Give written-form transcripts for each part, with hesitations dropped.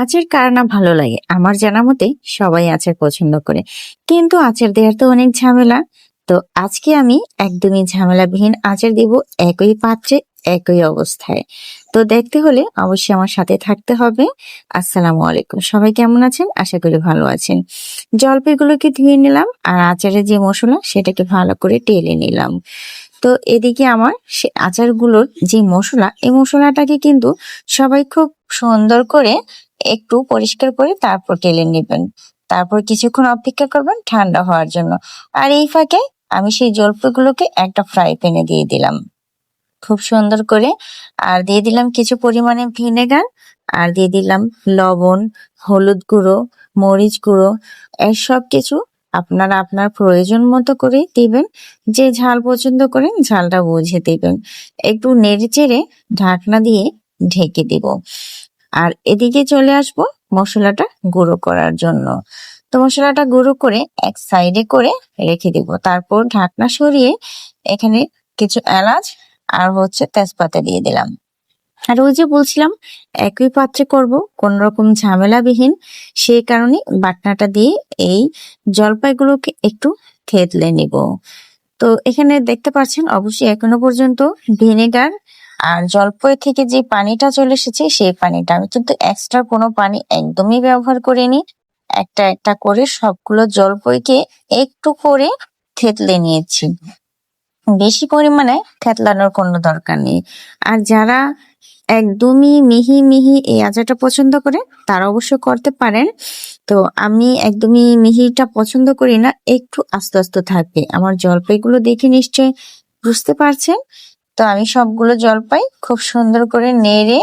আচার কার না ভালো লাগে? আমার জানা মতে সবাই আচার পছন্দ করে। কিন্তু আচার দেওয়ার তো অনেক ঝামেলা। তো আজকে আমি একদমই ঝামেলাবিহীন আচার দিব একই পাত্রে, একই অবস্থায়। তো দেখতে হলে অবশ্যই আমার সাথে থাকতে হবে। আসসালামু আলাইকুম। সবাই কেমন আছেন? আশা করি ভালো আছেন। জলপাইগুলোকে ধুয়ে নিলাম আর আচারের যে মসলা সেটাকে ভালো করে টেলে নিলাম। তো এদিকে আমার সে আচারগুলোর যে মসলা, এই মসলাটাকে কিন্তু সবাই খুব সুন্দর করে একটু পরিষ্কার করে তারপর টেলে নেবেন। তারপর কিছুক্ষণ অপেক্ষা করবেন ঠান্ডা হওয়ার জন্য। আর এই ফাঁকে আমি সেই জলপাইগুলোকে একটা ফ্রাই প্যানে দিয়ে দিলাম খুব সুন্দর করে। আর দিয়ে দিলাম কিছু পরিমাণে ভিনেগার, আর দিয়ে দিলাম লবণ, হলুদ গুঁড়ো, মরিচ গুঁড়ো। এই সব কিছু আপনারা আপনার প্রয়োজন মতো করে দিবেন। যে ঝাল পছন্দ করেন ঝালটা বুঝে দিবেন। একটু নেড়ে চেড়ে ঢাকনা দিয়ে ঢেকে দিব। আর এদিকে চলে আসবো মশলাটা গুঁড়ো করার জন্য। তো মশলাটা গুঁড়ো করে এক সাইডে করে রেখে দিব। তারপর ঢাকনা সরিয়ে এখানে কিছু এলাচ আর তেজপাতা দিয়ে দিলাম। আর ওই যে বলছিলাম একই পাত্রে করব, কোন রকম ঝামেলাবিহীন, সেই কারণে বাটনাটা দিয়ে এই জলপাইগুলোকে একটু থেতলে নিব। তো এখানে দেখতে পাচ্ছেন অবশ্যই এখনো পর্যন্ত ভিনেগার আর জলপাই থেকে যে পানিটা চলে এসেছে সেই পানিটা, আমি কিন্তু এক্সট্রা কোনো পানি একদমই ব্যবহার করিনি। একটা একটা করে সবগুলো জলপাইকে একটু করে থেতলে নিয়েছি। বেশি পরিমাণে থেতলানোর কোনো দরকার নেই। আর যারা একদমই মিহি মিহি এই আচারটা পছন্দ করে তারা অবশ্য করতে পারেন। তো আমি একদমই মিহিটা পছন্দ করি না, একটু আস্তে আস্তে থাকবে। আমার জলপাইগুলো দেখে নিশ্চয়ই বুঝতে পারছেন। তো আমি সবগুলো জলপাই খুব সুন্দর করে নেড়ে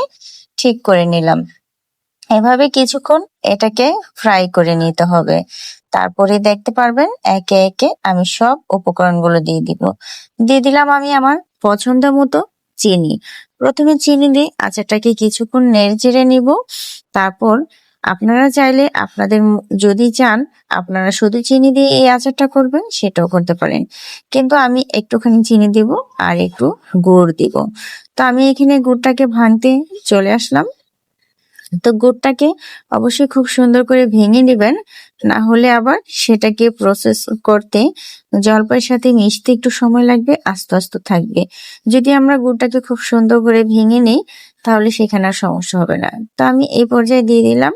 ঠিক করে নিলাম। এভাবে কিছুক্ষণ এটাকে ফ্রাই করে নিতে হবে। তারপরে দেখতে পারবেন একে একে আমি সব উপকরণগুলো দিয়ে দিলাম আমি আমার পছন্দ মতো চিনি। প্রথমে চিনি দিয়ে আচারটাকে কিছুক্ষণ নেড়ে চেড়ে নিব। তারপর আপনারা চাইলে আপনাদের যদি চান আপনারা শুধু চিনি দিয়ে এই আচারটা করবেন সেটাও করতে পারেন, কিন্তু আমি একটুখানি চিনি দিব আর একটু গুড় দিব। তো আমি এখানে গুড়টাকে ভাঙতে চলে আসলাম। তো গুড়টাকে অবশ্যই খুব সুন্দর করে ভেঙে নেবেন, না হলে আবার সেটাকে প্রসেস করতে জলপাইয়ের সাথে মিশতে একটু সময় লাগবে, আস্তে আস্তে থাকবে। যদি আমরা গুড়টাকে খুব সুন্দর করে ভেঙে নিই তাহলে সেখানে আর সমস্যা হবে না। তো আমি এই পর্যায়ে দিয়ে দিলাম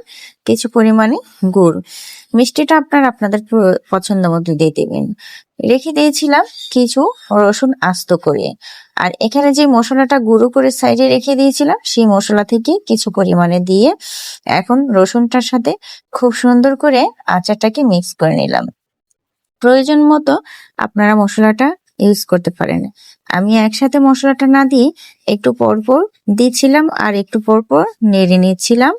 কিছু পরিমাণে গুড়। মিষ্টিটা আপনারা আপনাদের পছন্দ মতো দিয়ে দেবেন। রেখে দিয়েছিলাম কিছু রসুন আস্ত করে। আর এখানে যে মশলাটা গুঁড়ো করে সাইডে রেখে দিয়েছিলাম সেই মশলা থেকে কিছু পরিমাণে দিয়ে এখন রসুনটার সাথে খুব সুন্দর করে আচারটাকে মিক্স করে নিলাম। প্রয়োজন মতো আপনারা মশলাটা ইউজ করতে পারেন। আমি একসাথে মশলাটা না দিয়ে একটু পরপর দিচ্ছিলাম আর একটু পরপর নেড়ে নিচ্ছিলাম।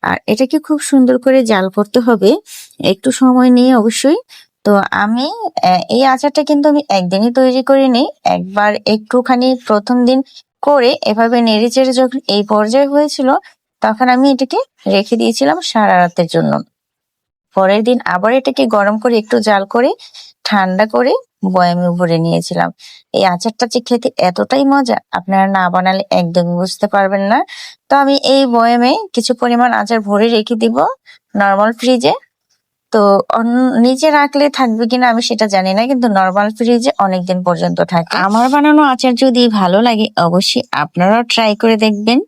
আর এটাকে খুব সুন্দর করে জাল করতে হবে, একটু সময় নিয়ে অবশ্যই। তো আমি এই আচারটা কিন্তু আমি একদিনই তৈরি করিনি, একবার একটুখানি প্রথম দিন করে এভাবে নেড়ে চেড়ে যখন এই পর্যায়ে হয়েছিল তখন আমি এটাকে রেখে দিয়েছিলাম সারা রাতের জন্য। পরের দিন আবার এটাকে গরম করে একটু জাল করে ঠান্ডা করে বয়ামে ভরে নিয়েছিলাম। এই আচারটা যে খেতে এতটাই মজা আপনারা না বানালে একদমই বুঝতে পারবেন না। তো আমি এই বয়ামে কিছু পরিমাণ আচার ভরে রেখে দিব নর্মাল ফ্রিজে। তো নিচে রাখলে থাকবে কিনা আমি সেটা জানি না, কিন্তু নর্মাল ফ্রিজে অনেকদিন পর্যন্ত থাকে। আমার বানানো আচার যদি ভালো লাগে অবশ্যই আপনারাও ট্রাই করে দেখবেন।